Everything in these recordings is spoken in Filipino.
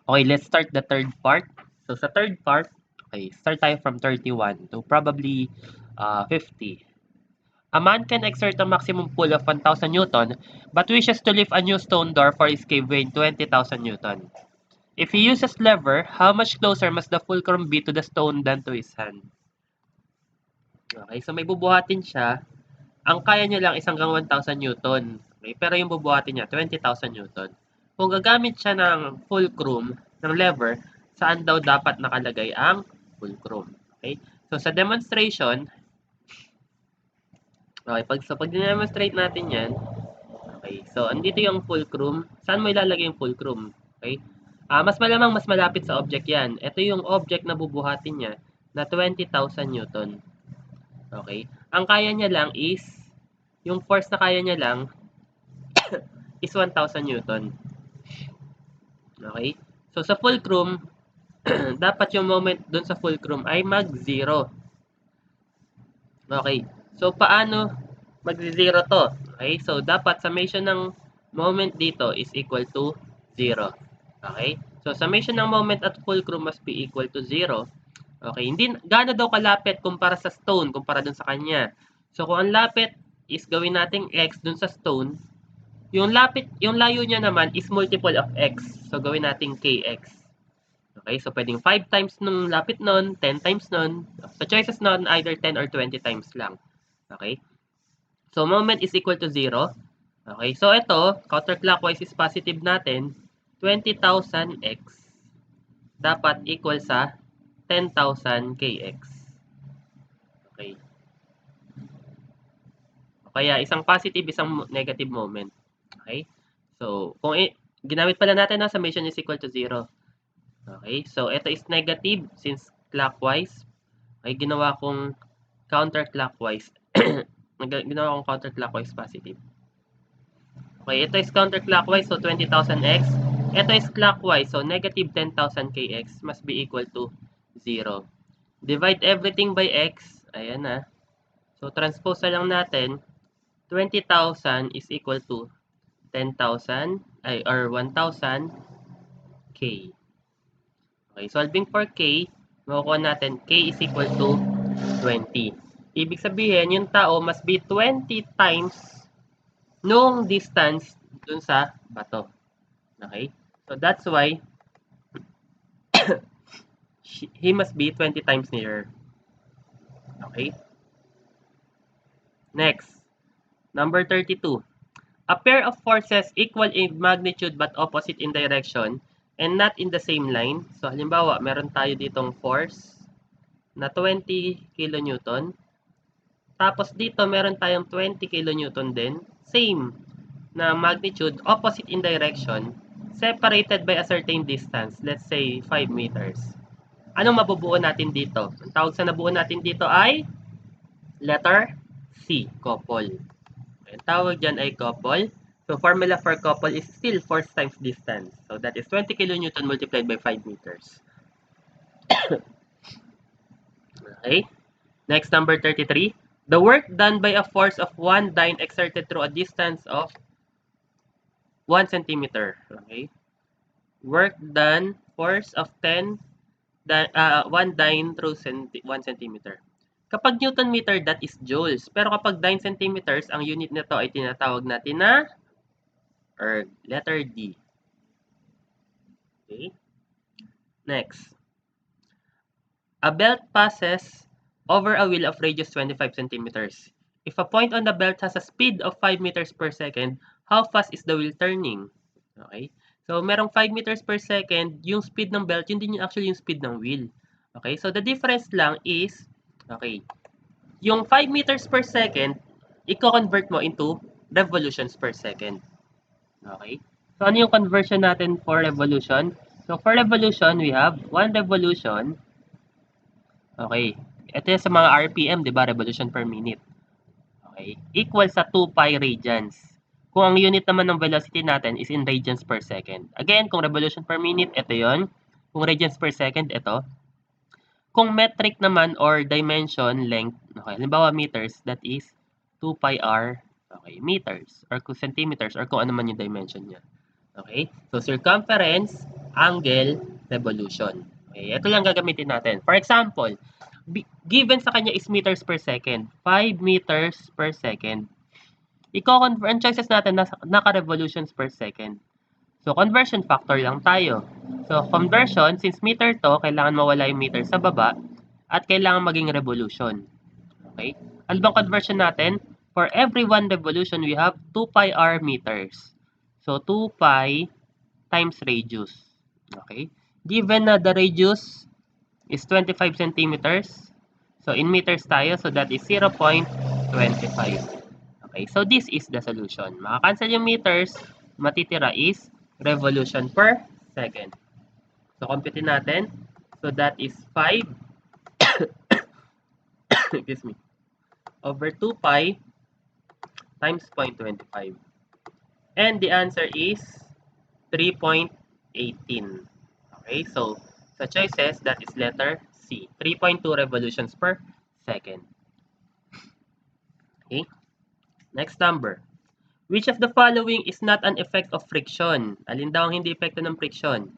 Okay, let's start the third part. So sa third part, okay, start tayo from 31 to probably 50. A man can exert a maximum pull of 1,000 Newton but wishes to lift a new stone door for his cave weighing 20,000 Newton. If he uses lever, how much closer must the fulcrum be to the stone than to his hand? Okay, so may bubuhatin siya. Ang kaya niya lang is hanggang 1,000 Newton. Okay, pero yung bubuhatin niya, 20,000 Newton. Kung gagamit siya ng fulcrum, ng lever, saan daw dapat nakalagay ang fulcrum? Okay, so sa demonstration, okay, pag demonstrate natin yan, okay, so andito yung fulcrum. Saan mo ilalagay yung fulcrum? Okay, mas malamang mas malapit sa object yan. Ito yung object na bubuhatin niya na 20,000 Newton. Okay, ang kaya niya lang is, yung force na kaya niya lang is 1,000 Newton. Okay? So, sa fulcrum, dapat yung moment dun sa fulcrum ay mag-0. Okay? So, paano mag-0 to? Okay? So, dapat summation ng moment dito is equal to 0. Okay? So, summation ng moment at fulcrum must be equal to 0. Okay? Hindi, gaano daw kalapit kumpara sa stone, kumpara dun sa kanya. So, kung ang lapit is gawin nating x dun sa stone, yung layo niya naman is multiple of x. So, gawin natin kx. Okay, so pwedeng 5 times nung lapit nun, 10 times nun. So, choices nun, either 10 or 20 times lang. Okay? So, moment is equal to 0. Okay, so ito, counterclockwise is positive natin. 20,000 x dapat equal sa 10,000 kx. Okay. Kaya isang positive, isang negative moment. Okay? So, kung ginamit pala natin na summation is equal to 0. Okay? So, ito is negative since clockwise. Okay, ginawa kong counterclockwise. Ginawa kong counterclockwise positive. Okay, ito is counterclockwise, so 20,000x. Ito is clockwise, so negative 10,000 kx must be equal to 0. Divide everything by x. Ayan na. So, transpose na lang natin. 20,000 is equal to 10,000 or 1,000 k. Okay, solving for k, makukuha natin k is equal to 20. Ibig sabihin, yung tao must be 20 times nung distance dun sa bato. Okay? So, that's why he must be 20 times nearer. Okay? Next, number 32. A pair of forces equal in magnitude but opposite in direction and not in the same line. So, halimbawa, meron tayo ditong force na 20 kN. Tapos dito, meron tayong 20 kN din. Same na magnitude, opposite in direction, separated by a certain distance. Let's say, 5 meters. Anong mabubuo natin dito? Ang tawag sa nabuo natin dito ay letter C, couple. Ang tawag dyan ay couple. So, formula for couple is still force times distance. So, that is 20 kN multiplied by 5 meters. Okay. Next, number 33. The work done by a force of 1 dyne exerted through a distance of 1 centimeter. Okay. Work done, force of 1 dyne through 1 centimeter. Kapag Newton meter, that is joules. Pero kapag dyne centimeters, ang unit nito ay tinatawag natin na erg, letter D. Okay. Next. A belt passes over a wheel of radius 25 centimeters. If a point on the belt has a speed of 5 meters per second, how fast is the wheel turning? Okay? So, merong 5 meters per second, yung speed ng belt, yun din actually yung speed ng wheel. Okay? So, the difference lang is, okay, yung 5 meters per second, i-convert mo into revolutions per second. Okay? So, ano yung conversion natin for revolution? So, for revolution, we have 1 revolution. Okay. Ito yung sa mga RPM, di ba? Revolution per minute. Okay. Equal sa 2 pi radians. Kung ang unit naman ng velocity natin is in radians per second. Again, kung revolution per minute, ito yon. Kung radians per second, ito. Kung metric naman or dimension, length, okay, halimbawa meters, that is 2 pi r, okay, meters, or kung centimeters, or kung ano man yung dimension niya. Okay? So, circumference angle revolution. Okay, ito lang gagamitin natin. For example, given sa kanya is meters per second. 5 meters per second. Iko-convert, ang choices natin naka-revolutions per second. So, conversion factor lang tayo. So, conversion, since meter to, kailangan mawala yung meter sa baba at kailangan maging revolution. Okay? Ano bang conversion natin? For every 1 revolution, we have 2 pi r meters. So, 2 pi times radius. Okay? Given na the radius is 25 centimeters, so in meters tayo, so that is 0.25. Okay, so this is the solution. Makakancel yung meters, matitira is revolution per second. So, computein natin. So, that is 5 excuse me, over 2 pi times 0.25. And the answer is 3.18. Okay, so sa choices, that is letter C. 3.2 revolutions per second. Okay, next number. Which of the following is not an effect of friction? Alin daw ang hindi epekto ng friction?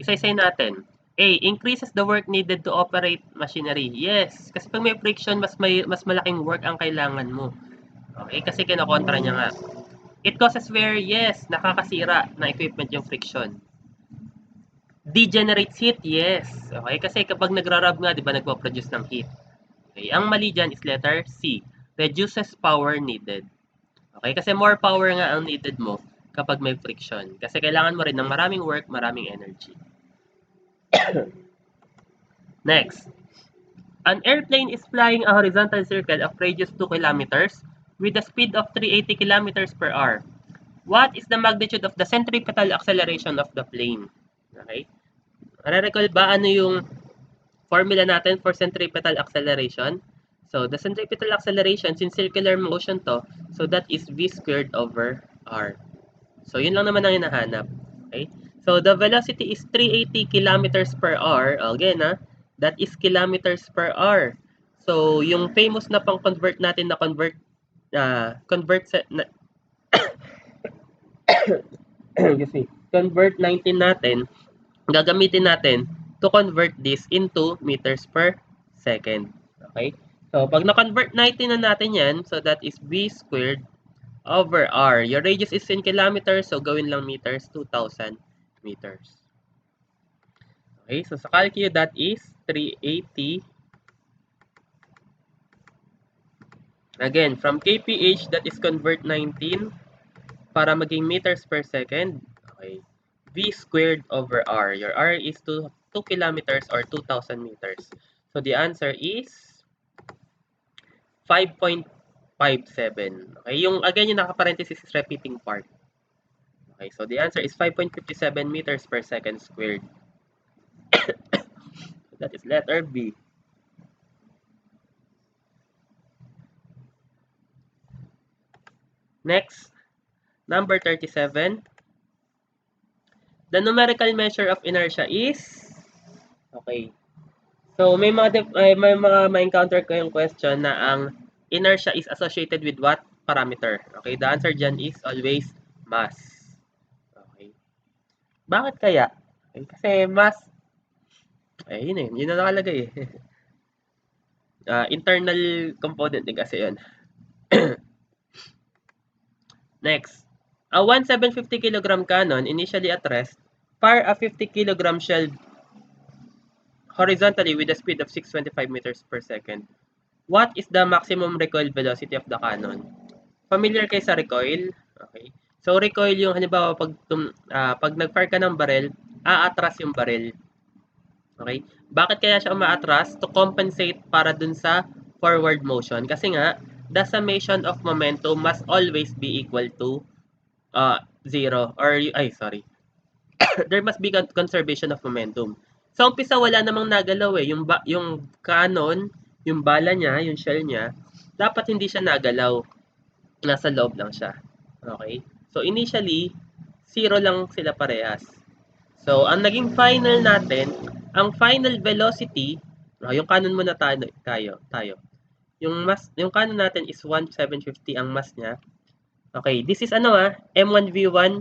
Isa-isay natin. A. Increases the work needed to operate machinery. Yes, kasi pag may friction, mas malaking work ang kailangan mo. Okay, kasi kinokontra niya nga. It causes wear. Yes, nakakasira ng equipment yung friction. Degenerates heat. Yes. Okay, kasi kapag nagra-rub nga, di ba, nagpo-produce ng heat. Okay, ang mali dyan is letter C. Reduces power needed. Okay, kasi more power nga ang needed mo kapag may friction. Kasi kailangan mo rin ng maraming work, maraming energy. Next. An airplane is flying a horizontal circle of radius 2 kilometers with a speed of 380 kilometers per hour. What is the magnitude of the centripetal acceleration of the plane? Okay? Nare-recall ba ano yung formula natin for centripetal acceleration? So, the centripetal acceleration, since circular motion to, so that is v squared over r. So, yun lang naman ang hinahanap. Okay? So, the velocity is 380 kilometers per hour. Again, that is kilometers per hour. So, yung famous na pang-convert natin na convert excuse me, convert 19 natin, gagamitin natin to convert this into meters per second. Okay? So, pag na-convert 19 na natin yan, so that is v squared over r. Your radius is in kilometers, so gawin lang meters, 2,000 meters. Okay, so sa calcu, that is 380. Again, from kph, that is convert 19 para maging meters per second. Okay, v squared over r. Your r is 2 kilometers or 2,000 meters. So the answer is 5.57. Okay, yung again yung naka-parenthesis is repeating part. Okay, so the answer is 5.57 meters per second squared. That is letter B. Next, number 37. The numerical measure of inertia is, okay. So may mga ma-encounter ko yung question na ang inertia is associated with what parameter? Okay, the answer dyan is always mass. Okay. Bakit kaya? Okay, kasi mass, yun na nakalagay eh. Internal component din kasi yun. Next, a 1,750 kg cannon initially at rest fire a 50 kg shell horizontally with a speed of 625 meters per second. What is the maximum recoil velocity of the cannon? Familiar kayo sa recoil? Okay. So, recoil yung halimbawa pag nag-fire ka ng barrel, aatras yung barrel. Okay? Bakit kaya siya umaatras? To compensate para dun sa forward motion. Kasi nga, the summation of momentum must always be equal to 0. Or, there must be conservation of momentum. Sa umpisa, wala namang nagalaw eh. Yung cannon, yung bala niya, yung shell niya, dapat hindi siya nagalaw. Nasa loob lang siya. Okay? So, initially, 0 lang sila parehas. So, ang naging final natin, ang final velocity, yung cannon muna tayo. Yung cannon natin is 1,750 ang mass niya. Okay, this is M1V1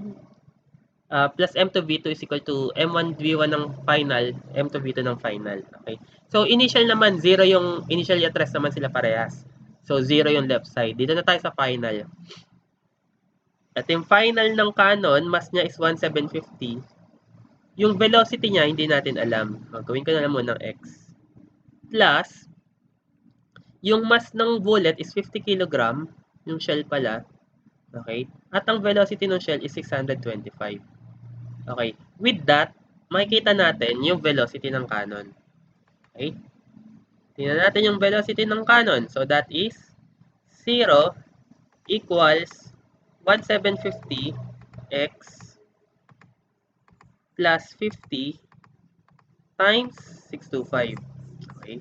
plus M2 V2 is equal to M1 V1 ng final, M2 V2 ng final. Okay. So, initial naman, 0 yung initially at rest naman sila parehas. So, 0 yung left side. Dito na tayo sa final. At yung final ng Canon, mass niya is 1750. Yung velocity niya, hindi natin alam. Gawin ko na lang muna ng X. Plus, yung mass ng bullet is 50 kg. Yung shell pala. Okay? At ang velocity ng shell is 625. Okay? With that, makikita natin yung velocity ng cannon. Okay? Tingnan natin yung velocity ng cannon. So, that is 0 equals 1750 x plus 50 times 625. Okay?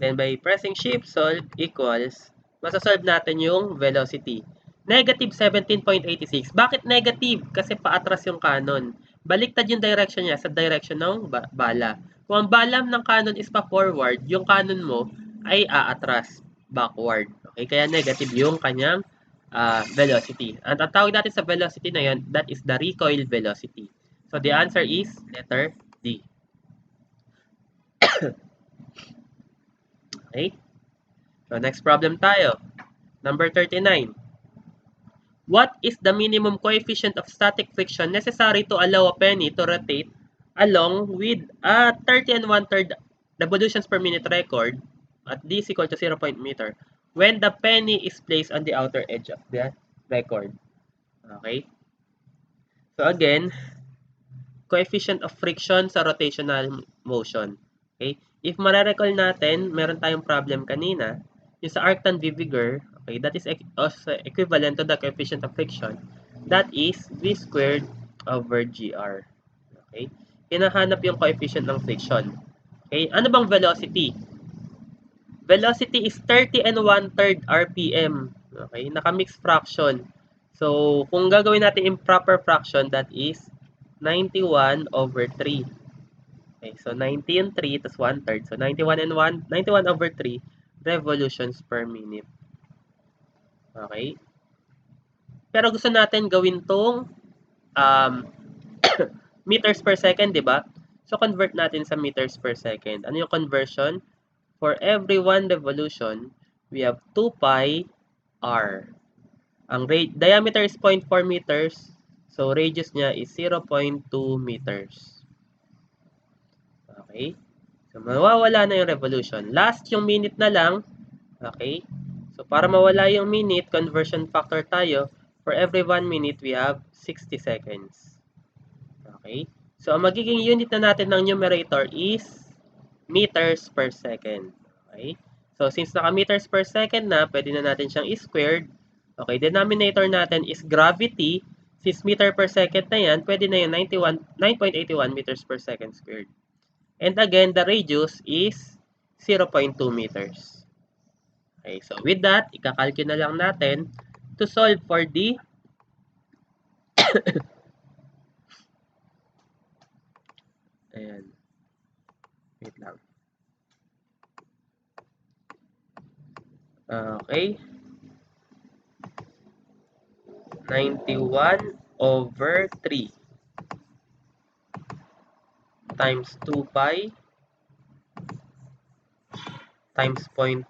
Then, by pressing shift solve equals, masasolve natin yung velocity. Negative 17.86. Bakit negative? Kasi paatras yung cannon. Baliktad yung direction niya sa direction ng bala. Kung ang bala ng cannon is pa forward, yung cannon mo ay aatras, backward. Okay? Kaya negative yung kanyang velocity. At ang tawag natin sa velocity na yun, that is the recoil velocity. So, the answer is letter D. Okay? So, next problem tayo. Number 39. What is the minimum coefficient of static friction necessary to allow a penny to rotate along with a 30 and 1/3 revolutions per minute record at d is equal to 0. meter when the penny is placed on the outer edge of the record? Okay? So again, coefficient of friction sa rotational motion. Okay? If mare-recall natin, meron tayong problem kanina, yung sa arc tan viviger, okay, that is equivalent to the coefficient of friction. That is V squared over GR. Okay? Hinahanap yung coefficient ng friction. Okay? Ano bang velocity? Velocity is 30 and 1/3 RPM. Okay? Naka-mixed fraction. So, kung gagawin natin improper fraction, that is 91 over 3. Okay, so 90 and 3 tas 1/3. So 91 and 1, 91 over 3 revolutions per minute. Okay? Pero gusto natin gawin tong um, meters per second, di ba? So convert natin sa meters per second. Ano yung conversion? For every 1 revolution, we have 2 pi r. Ang diameter is 0.4 meters. So radius niya is 0.2 meters. Okay? So, mawawala na yung revolution. Last yung minute na lang. Okay? So, para mawala yung minute, conversion factor tayo. For every 1 minute, we have 60 seconds. Okay? So, ang magiging unit na natin ng numerator is meters per second. Okay? So, since naka-meters per second na, pwede na natin siyang i-squared. Okay? Denominator natin is gravity. Since meter per second na yan, pwede na yung 9.81 meters per second squared. And again, the radius is 0.2 meters. Okay, so with that, ikakalculate na lang natin to solve for the ayan. Wait lang. Okay. 91 over 3 times 2 pi times 0.2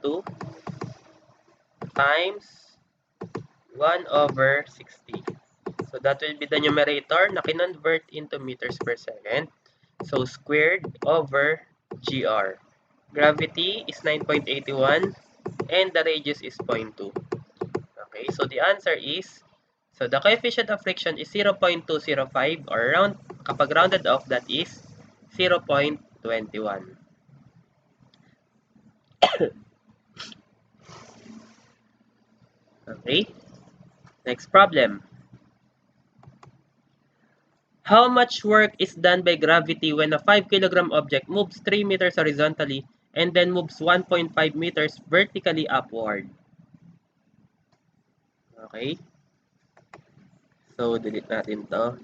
times 1 over 60. So that will be the numerator na kinonvert into meters per second. So squared over GR. Gravity is 9.81 and the radius is 0.2. Okay, so the answer is, so the coefficient of friction is 0.205 or round, kapag rounded off, that is 0.21. Okay, next problem. How much work is done by gravity when a 5 kg object moves 3 meters horizontally and then moves 1.5 meters vertically upward? Okay. So, delete natin to.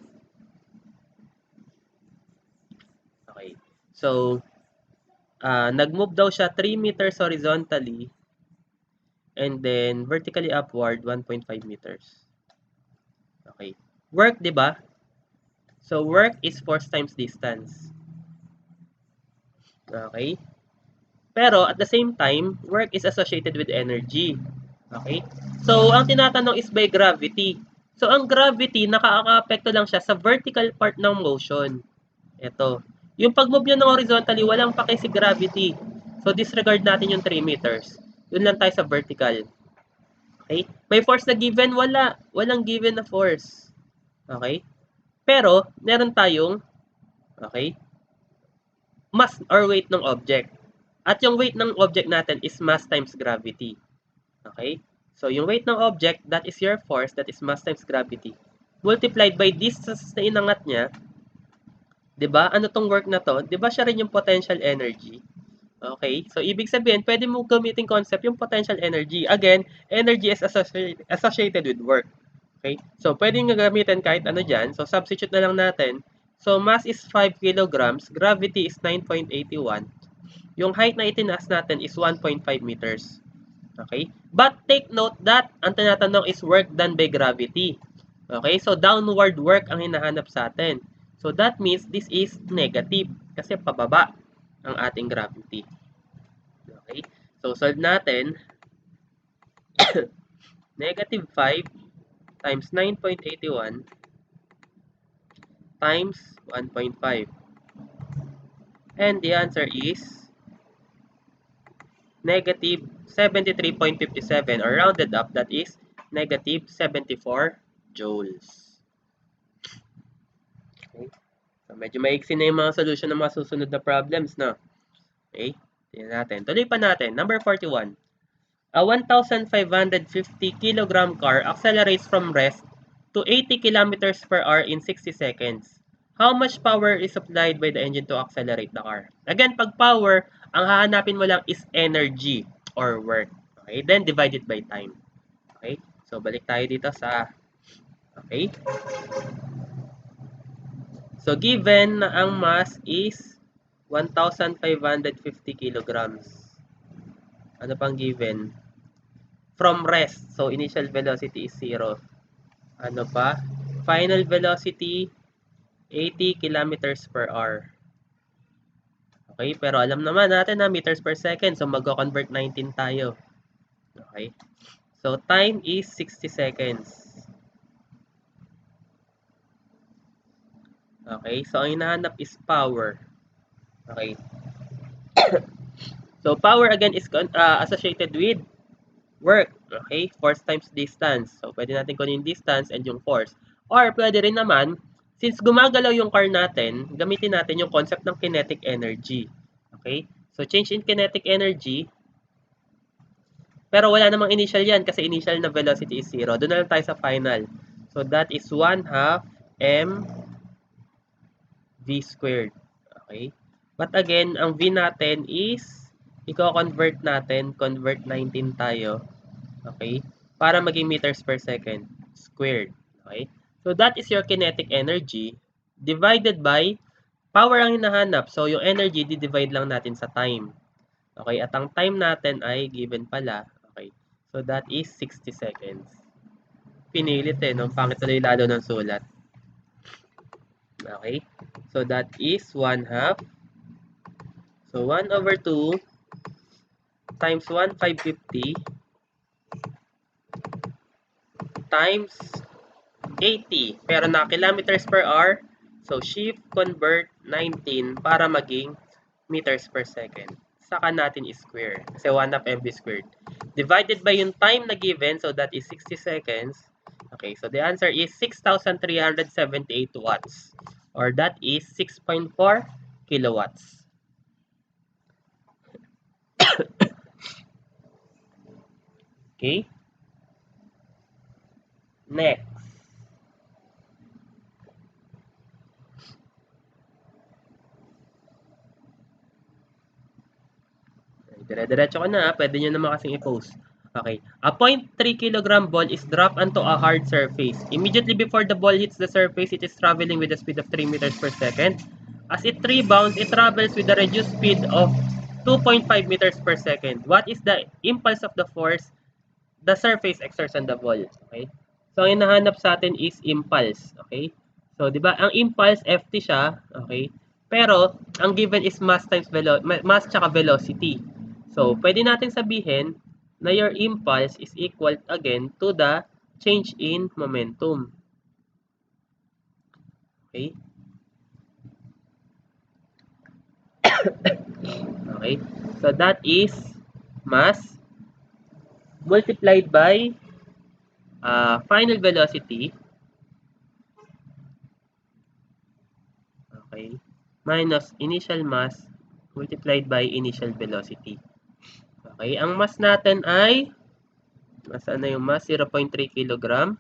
Okay. So, nag-move daw siya 3 meters horizontally and then vertically upward 1.5 meters. Okay. Work, di ba? So, work is force times distance. Okay? Pero, at the same time, work is associated with energy. Okay? So, ang tinatanong is by gravity. So, ang gravity, nakaka-apekto lang siya sa vertical part ng motion. Ito. Yung pag-move nyo ng horizontally, walang pake si gravity. So, disregard natin yung 3 meters. Doon lang tayo sa vertical. Okay? May force na given? Wala. Walang given na force. Okay? Pero, meron tayong, okay, mass or weight ng object. At yung weight ng object natin is mass times gravity. Okay? So, yung weight ng object, that is your force, that is mass times gravity. Multiplied by distance na inangat niya, 'di ba? Ano tong work na to? 'Di ba siya rin yung potential energy? Okay? So, ibig sabihin, pwede mo gamitin concept yung potential energy. Again, energy is associated with work. Okay? So, pwede nga gamitin kahit ano dyan. So, substitute na lang natin. So, mass is 5 kilograms. Gravity is 9.81. Yung height na itinaas natin is 1.5 meters. Okay? But take note that ang tinatanong is work done by gravity. Okay? So, downward work ang hinahanap sa atin. So, that means this is negative kasi pababa ang ating gravity. Okay? So, solve natin. Negative 5 times 9.81 times 1.5. And the answer is negative 73.57 or rounded up, that is negative 74 joules. Okay? So, medyo maiksi na yung mga solution ng mga susunod na problems, no? Okay? Tingnan natin. Tuloy pa natin. Number 41. A 1,550 kilogram car accelerates from rest to 80 kilometers per hour in 60 seconds. How much power is supplied by the engine to accelerate the car? Again, pag power, ang hahanapin mo lang is energy or work. Okay? Then, divided by time. Okay? So, balik tayo dito sa... Okay? So, given na ang mass is 1,550 kilograms. Ano pang given? From rest. So, initial velocity is 0. Ano pa? Final velocity, 80 kilometers per hour. Okay, pero alam naman natin na meters per second. So, mag-convert 19 tayo. Okay. So, time is 60 seconds. Okay, so ang hinahanap is power. Okay. So, power again is associated with work. Okay? Force times distance. So, pwede natin kunin yung distance and yung force. Or, pwede rin naman, since gumagalaw yung car natin, gamitin natin yung concept ng kinetic energy. Okay? So, change in kinetic energy. Pero wala namang initial yan kasi initial na velocity is 0. Doon na lang tayo sa final. So, that is 1/2 m v squared. Okay? But again, ang v natin is, i-convert natin, convert 19 tayo. Okay? Para maging meters per second squared. Okay? So, that is your kinetic energy divided by power ang hinahanap. So, yung energy, di-divide lang natin sa time. Okay? At ang time natin ay given pala. Okay? So, that is 60 seconds. Pinilit eh, no? Pangit tuloy lalo ng sulat. Okay? So, that is 1/2. So, 1/2 times 1,550 times 80. Pero na kilometers per hour. So, shift, convert 19 para maging meters per second. Saka natin square. Kasi 1/2 mv squared. Divided by yung time na given. So, that is 60 seconds. Okay. So, the answer is 6,378 watts. Or that is 6.4 kilowatts. Okay. Next. Dire-diretso ko na, pwede nyo naman kasing i-post. Okay. A 0.3 kilogram ball is dropped onto a hard surface. Immediately before the ball hits the surface, it is traveling with a speed of 3 meters per second. As it rebounds, it travels with a reduced speed of 2.5 meters per second. What is the impulse of the force the surface exerts on the ball? Okay. So, ang hinahanap sa atin is impulse. Okay. So, di ba, ang impulse, ft siya, okay? Pero, ang given is mass times mass tsaka velocity. So, pwede natin sabihin na your impulse is equal again to the change in momentum. Okay? Okay? So, that is mass multiplied by final velocity, okay, minus initial mass multiplied by initial velocity. Okay, ang mass natin ay, nasaan na yung mass? 0.3 kg.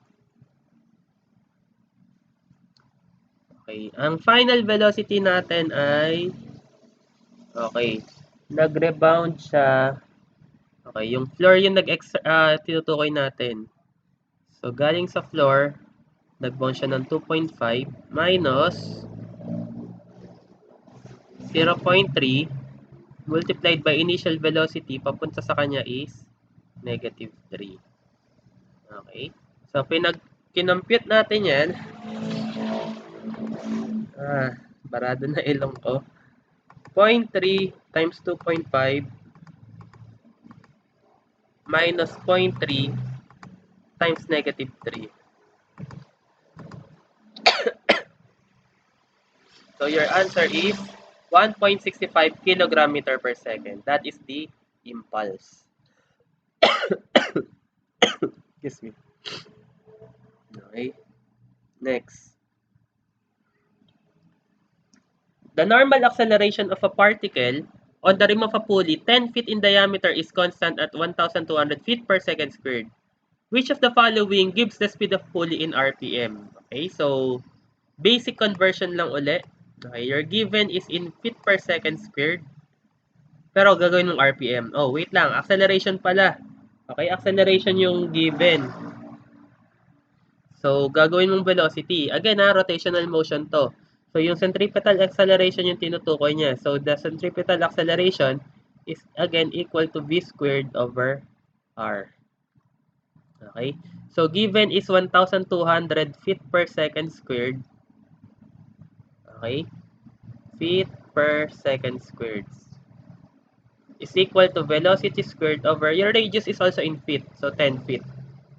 Okay, ang final velocity natin ay, okay, nag-rebound siya. Okay, yung floor yung tinutukoy natin. So, galing sa floor, nag-bound siya ng 2.5 minus 0.3 multiplied by initial velocity papunta sa kanya is negative 3. Okay? So, kinompute natin yan. Barado na ilong ko. 0.3 times 2.5 minus 0.3 times negative 3. So, your answer is 1.65 kilogram meter per second. That is the impulse. Excuse me. Okay. Next. The normal acceleration of a particle on the rim of a pulley 10 feet in diameter is constant at 1,200 feet per second squared. Which of the following gives the speed of pulley in RPM? Okay, so basic conversion lang uli. Okay, your given is in feet per second squared. Pero gagawin mong RPM. Oh, wait lang. Acceleration pala. Okay, acceleration yung given. So, gagawin mong velocity. Again, rotational motion to. So, yung centripetal acceleration yung tinutukoy niya. So, the centripetal acceleration is again equal to v squared over r. Okay? So, given is 1,200 feet per second squared. Okay? Feet per second squared is equal to velocity squared over, your radius is also in feet. So, 10 feet.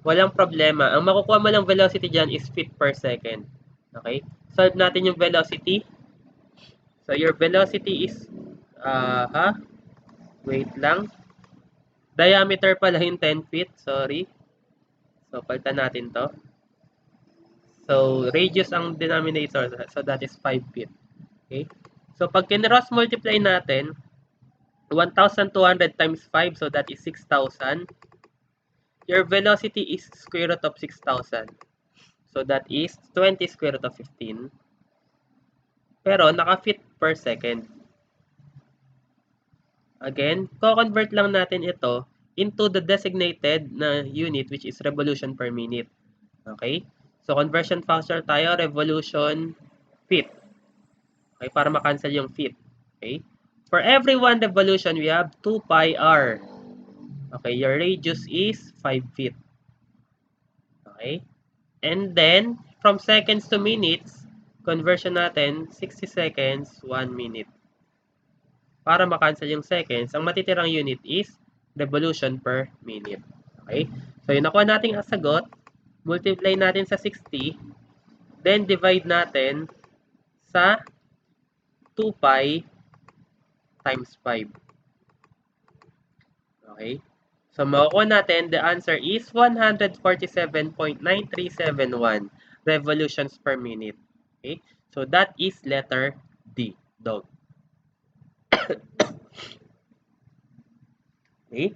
Walang problema. Ang makukuha mo lang velocity dyan is feet per second. Okay? Solve natin yung velocity. So, your velocity is, wait lang. Diameter pala yung 10 feet. Sorry. So, palitan natin to. So, radius ang denominator. So, that is 5 feet. Okay? So, pag kinross multiply natin, 1,200 times 5. So, that is 6,000. Your velocity is square root of 6,000. So, that is 20 square root of 15. Pero, naka-feet per second. Again, co-convert lang natin ito into the designated na unit which is revolution per minute. Okay? So, conversion factor tayo, revolution, feet. Okay? Para makancel yung feet. Okay? For every 1 revolution, we have 2 pi r. Okay? Your radius is 5 feet. Okay? And then, from seconds to minutes, conversion natin, 60 seconds, 1 minute. Para makancel yung seconds, ang matitirang unit is revolution per minute. Okay? So, yung nakuha natin ang sagot, multiply natin sa 60, then divide natin sa 2 pi times 5. Okay? So, makukuha natin, the answer is 147.9371 revolutions per minute. Okay? So, that is letter D, dog. Okay?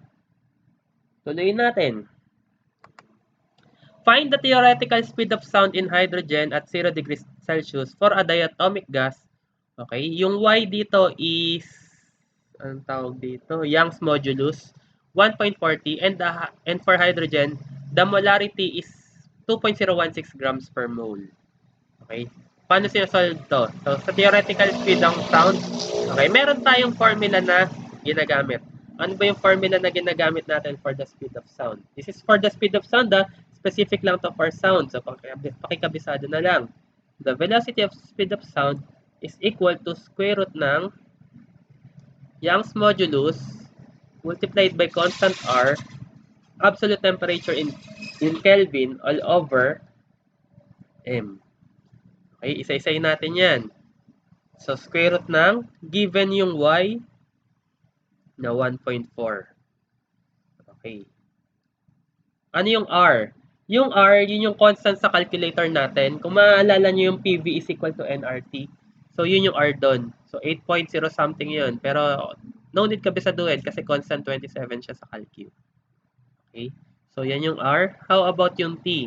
Tuloy natin. Find the theoretical speed of sound in hydrogen at 0 degrees Celsius for a diatomic gas. Okay? Yung Y dito is, anong tawag dito? Young's modulus, 1.40. And for hydrogen, the molarity is 2.016 grams per mole. Okay? Paano sinasolve to? So, sa theoretical speed ng sound, okay, meron tayong formula na ginagamit. Ano ba yung formula na ginagamit natin for the speed of sound? This is for the speed of sound, specific lang to for sound. So, pakikabisado na lang. the velocity of speed of sound is equal to square root ng Young's modulus multiplied by constant R, absolute temperature in Kelvin all over M. Okay, isa-isayin natin yan. So, square root ng given yung Y na 1.4. Okay. Ano yung R? Yung R, yun yung constant sa calculator natin. Kung maalala nyo yung PV is equal to nRT. So, yun yung R doon. So, 8.0 something yun. Pero, no need ka bisaduhin kasi constant 27 siya sa calcu. Okay? So, yan yung R. How about yung T?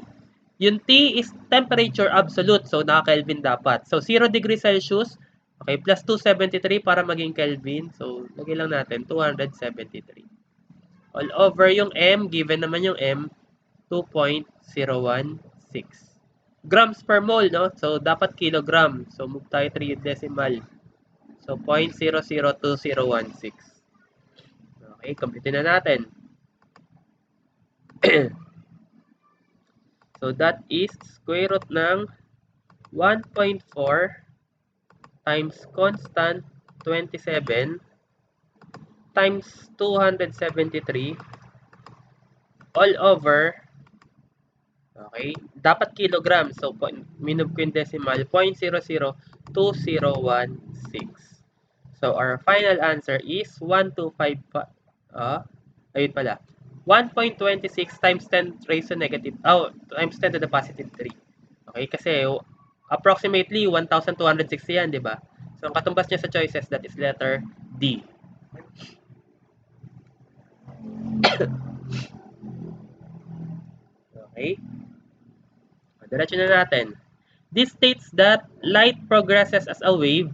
Yung T is temperature absolute. So, naka-Kelvin dapat. So, 0 degrees Celsius. Okay, plus 273 para maging Kelvin. So, lagay lang natin 273. All over yung M, given naman yung M, 2.016 grams per mole, no? So, dapat kilogram. So, move tayo 3 decimal. So, 0.002016. Okay, complete na natin. So, that is square root ng 1.4 times constant 27 times 273 all over. Okay? Dapat kilogram. So, minove ko yung decimal. 0.002016. So, our final answer is 125. Ayun pala. 1.26 times 10 raised to negative, times 10 to the positive 3. Okay? Kasi, approximately 1,260 yan, di ba? So, ang katumbas niya sa choices, that is letter D. Okay? Diretso na natin. This states that light progresses as a wave,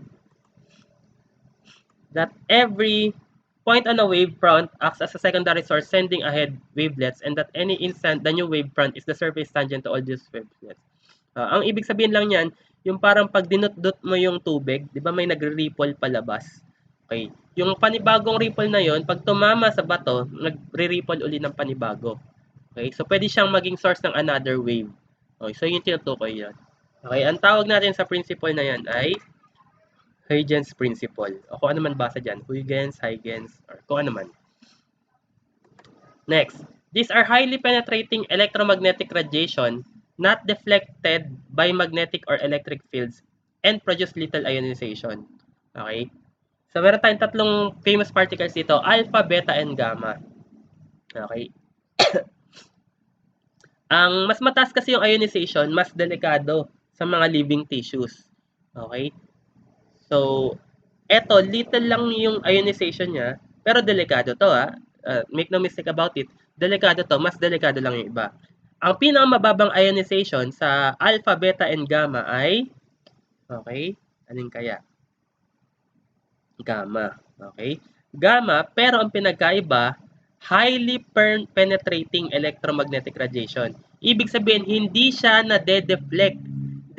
that every point on a wave front acts as a secondary source sending ahead wavelets, and that any instant the new wave front is the surface tangent to all these wavelets. Ang ibig sabihin lang niyan, yung parang pag dinut-dot mo yung tubig, di ba may nagre-ripple palabas? Okay. Yung panibagong ripple na yon, pag tumama sa bato, nagre-ripple uli ng panibago. Okay. So, pwede siyang maging source ng another wave. Okay. So, yun tinutukoy yan. Okay. Ang tawag natin sa principle na yan ay Huygens principle. O kung ano man basa dyan. Huygens, Huygens, or kung ano man. Next. These are highly penetrating electromagnetic radiation not deflected by magnetic or electric fields and produce little ionization. Okay? So, meron tayong tatlong famous particles dito, alpha, beta, and gamma. Okay? Ang mas mataas kasi yung ionization, mas delikado sa mga living tissues. Okay? So, eto, little lang yung ionization niya, pero delikado to ha. Make no mistake about it, delikado to, mas delikado lang yung iba. Ang pinakamababang ionization sa alpha, beta, and gamma ay, okay, alin kaya? Gamma, okay? Gamma, pero ang pinagkaiba, highly penetrating electromagnetic radiation. Ibig sabihin, hindi siya nade-deflect.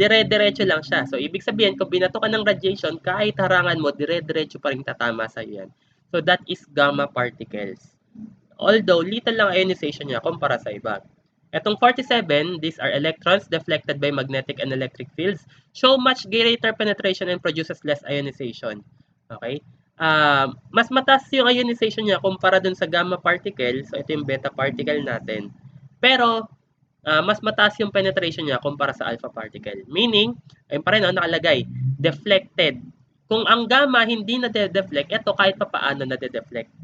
Dire-diretso lang siya. So, ibig sabihin, kung binato ka ng radiation, kahit harangan mo, dire-diretso pa rin tatama sa yan. So, that is gamma particles. Although, little lang ionization niya kumpara sa iba. Etong 47, these are electrons deflected by magnetic and electric fields, show much greater penetration and produces less ionization. Okay? Mas mataas yung ionization niya kumpara dun sa gamma particle. So, ito yung beta particle natin. Pero, mas mataas yung penetration niya kumpara sa alpha particle. Meaning, ayun pa rin nakalagay, deflected. Kung ang gamma hindi na-deflect, ito kahit pa paano na-deflect.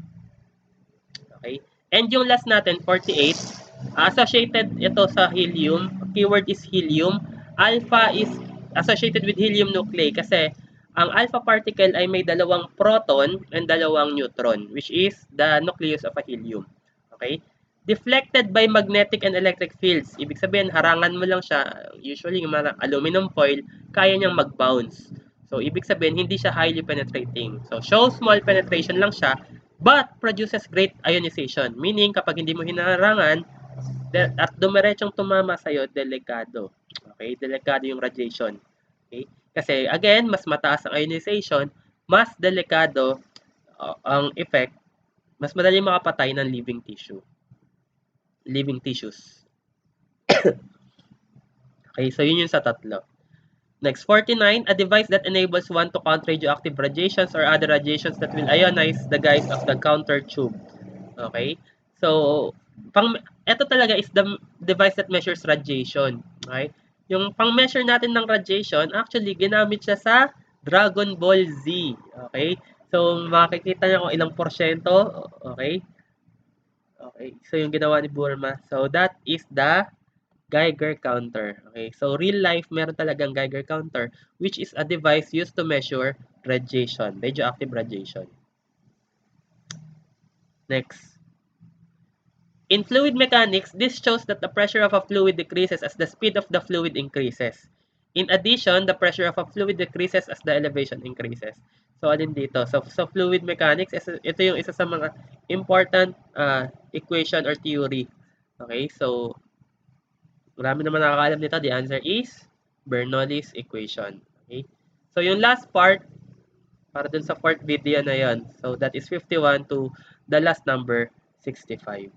Okay? And yung last natin, 48, associated ito sa helium. Keyword is helium. Alpha is associated with helium nuclei kasi ang alpha particle ay may dalawang proton and dalawang neutron, which is the nucleus of a helium. Okay? Deflected by magnetic and electric fields. Ibig sabihin, harangan mo lang siya. Usually, yung mga aluminum foil, kaya niyang mag-bounce. So, ibig sabihin, hindi siya highly penetrating. So, show small penetration lang siya, but produces great ionization. Meaning, kapag hindi mo hinaharangan, at dumiretsong tumama sa'yo, delikado. Okay? Delikado yung radiation. Okay? Kasi, again, mas mataas ang ionization, mas delikado ang effect, mas madali makapatay ng living tissues. Okay, so yun yung sa tatlo. Next, 49, a device that enables one to count radioactive radiations or other radiations that will ionize the guise of the counter tube. Okay? So, ito talaga is the device that measures radiation. Okay? Yung pang-measure natin ng radiation, actually, ginamit siya sa Dragon Ball Z. Okay? So, makikita niyo kung ilang porsyento. Okay? Okay. So, yung ginawa ni Burma. So, that is the Geiger counter. Okay? So, real life, meron talagang Geiger counter, which is a device used to measure radiation, radioactive radiation. Next. In fluid mechanics, this shows that the pressure of a fluid decreases as the speed of the fluid increases. In addition, the pressure of a fluid decreases as the elevation increases. So, alin dito? So fluid mechanics, ito yung isa sa mga important equation or theory. Okay, so marami naman nakakaalam nito. The answer is Bernoulli's equation. Okay, so yung last part, para dun sa fourth video na yon. So, that is 51 to the last number, 65.